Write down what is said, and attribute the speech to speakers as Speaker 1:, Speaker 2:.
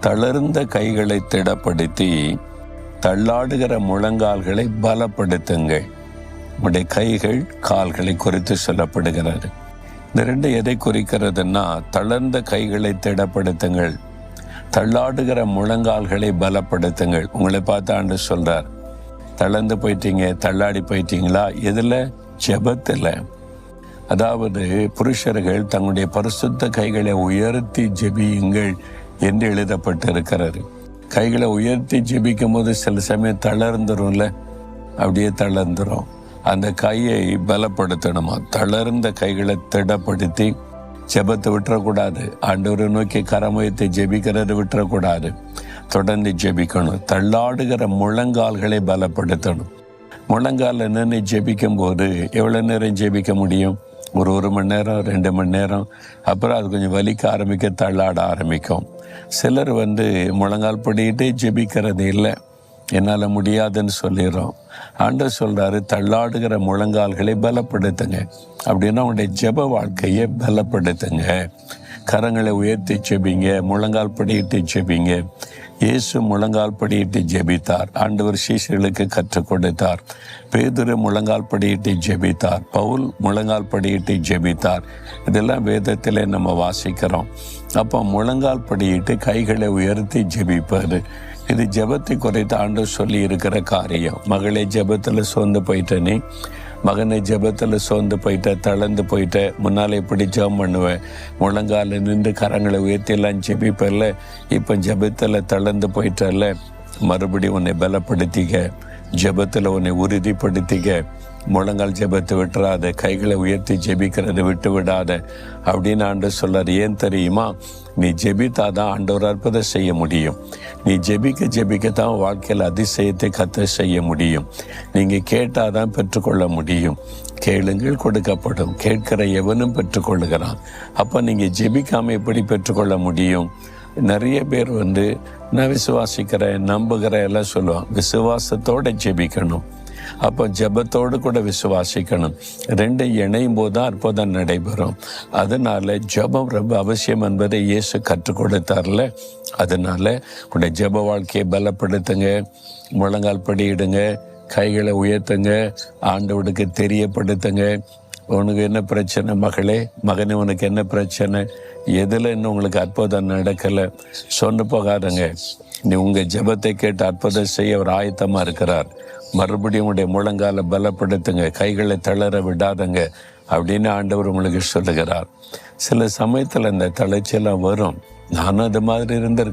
Speaker 1: தளர்ந்த கைகளை திடப்படுத்தி தள்ளாடுகிற முழங்கால்களை பலப்படுத்துங்கள். உடைய கைகள் கால்களை குறித்து சொல்லப்படுகிறது. இந்த ரெண்டு எதை குறிக்கிறதுன்னா, தளர்ந்த கைகளை திடப்படுத்துங்கள், தள்ளாடுகிற முழங்கால்களை பலப்படுத்துங்கள். உங்களை பார்த்து ஆண்டவர் சொல்றார், தளர்ந்து போயிட்டீங்க, தள்ளாடி போயிட்டீங்களா? எதுல? ஜெபத்தில். அதாவது புருஷர்கள் தங்களுடைய பரிசுத்த கைகளை உயர்த்தி ஜெபியுங்கள் என்று எழுதப்பட்டு இருக்கிறாரு. கைகளை உயர்த்தி ஜெபிக்கும் போது சில சமயம் தளர்ந்துரும்ல, அப்படியே தளர்ந்துரும். அந்த கையை பலப்படுத்தணுமா? தளர்ந்த கைகளை திடப்படுத்தி ஜெபத்தை விட்டுறக்கூடாது. ஆண்டவரை நோக்கி கரமுயர்த்தி ஜெபிக்கிறத விட்டுறக்கூடாது. தொடர்ந்து ஜெபிக்கணும். தள்ளாடுகிற முழங்கால்களை பலப்படுத்தணும். முழங்கால நின்று ஜெபிக்கும் போது எவ்வளோ நேரம் ஜெபிக்க முடியும்? ஒரு மணி நேரம், 2 மணி நேரம். அப்புறம் அது கொஞ்சம் வலிக்க ஆரம்பிக்க, தள்ளாட ஆரம்பிக்கும். சிலர் முழங்கால் படிக்கிட்டே ஜெபிக்கிறது இல்லை, என்னால் முடியாதுன்னு சொல்லிடுறோம். ஆண்டவர் சொல்கிறாரு, தள்ளாடுகிற முழங்கால்களை பலப்படுத்துங்க. அப்படின்னா உங்களுடைய ஜெப வாழ்க்கையை பலப்படுத்துங்க. கரங்களை உயர்த்தி ஜெபிங்க, முழங்கால் படிக்கிட்டு ஜெபிங்க. இயேசு முழங்கால் படியிட்டு ஜெபித்தார். ஆண்டவர் சீஷர்களுக்கு கற்றுக் கொடுத்தார். பேதுரு முழங்கால் படியிட்டு ஜெபித்தார். பவுல் முழங்கால் படியிட்டு ஜெபித்தார். இதெல்லாம் வேதத்தில் நம்ம வாசிக்கிறோம். அப்போ முழங்கால் படியிட்டு கைகளை உயர்த்தி ஜெபிப்பது, இது ஜெபத்தை குறைத்து ஆண்டவர் சொல்லி இருக்கிற காரியம். மகளே, ஜெபத்தில் சோர்ந்து போயிட்ட நீ, மகனை ஜெபத்தில் சோர்ந்து போயிட்ட, தளர்ந்து போயிட்ட, முன்னால் எப்படி ஜெபம் பண்ணுவேன்? முழங்கால நின்று கரங்களை உயர்த்தியெல்லாம் ஜெபிப்பல்ல, இப்போ ஜெபத்தில் தளர்ந்து போயிட்டல்ல, மறுபடியும் உன்னை பலப்படுத்திக்க, ஜெபத்தில் உன்னை உறுதிப்படுத்திக்க. முழங்கால் ஜெபத்தை விட்டுறாத, கைகளை உயர்த்தி ஜெபிக்கிறத விட்டு விடாத அப்படின்னு ஆண்டவர் சொல்றார். ஏன் தெரியுமா? நீ ஜெபித்தாதான் ஆண்டவர் அற்புதம் செய்ய முடியும். நீ ஜெபிக்கத்தான் வாழ்க்கையில் அதிசயத்தை கர்த்தர் செய்ய முடியும். நீங்கள் கேட்டாதான் பெற்றுக்கொள்ள முடியும். கேளுங்கள், கொடுக்கப்படும். கேட்கிற எவனும் பெற்றுக்கொள்ளுகிறான். அப்போ நீங்கள் ஜெபிக்காமல் எப்படி பெற்றுக்கொள்ள முடியும்? நிறைய பேர் நான் விசுவாசிக்கிறேன், நம்புகிறேன் எல்லாம் சொல்லுவான். விசுவாசத்தோடு ஜெபிக்கணும். அப்போ ஜெபத்தோடு கூட விசுவாசிக்கணும். ரெண்டு இணையும் போது தான் அற்புதம் நடைபெறும். அதனால ஜெபம் ரொம்ப அவசியம் என்பதை இயேசு கற்றுக் கொடுத்தார்ல. அதனால உடைய ஜெப வாழ்க்கையை பலப்படுத்துங்க, முழங்கால் படியிடுங்க, கைகளை உயர்த்துங்க, ஆண்டவருக்கு தெரியப்படுத்துங்க. உனக்கு என்ன பிரச்சனை மகளே, மகனே, உனக்கு என்ன பிரச்சனை? எதில் இன்னும் உங்களுக்கு அற்புதம் நடக்கலை? சொன்னு போகாதங்க. நீ உங்கள் ஜெபத்தை கேட்டு அற்புதம் செய்ய அவர் ஆயத்தமாக இருக்கிறார். மறுபடியும் உடைய முழங்கால பலப்படுத்துங்க, கைகளை தளர விடாதங்க அப்படின்னு ஆண்டவர் உங்களுக்கு சொல்லுகிறார். சில சமயத்தில் இந்த தளர்ச்சியெல்லாம் வரும். நானும் அது மாதிரி இருந்திருக்கேன்.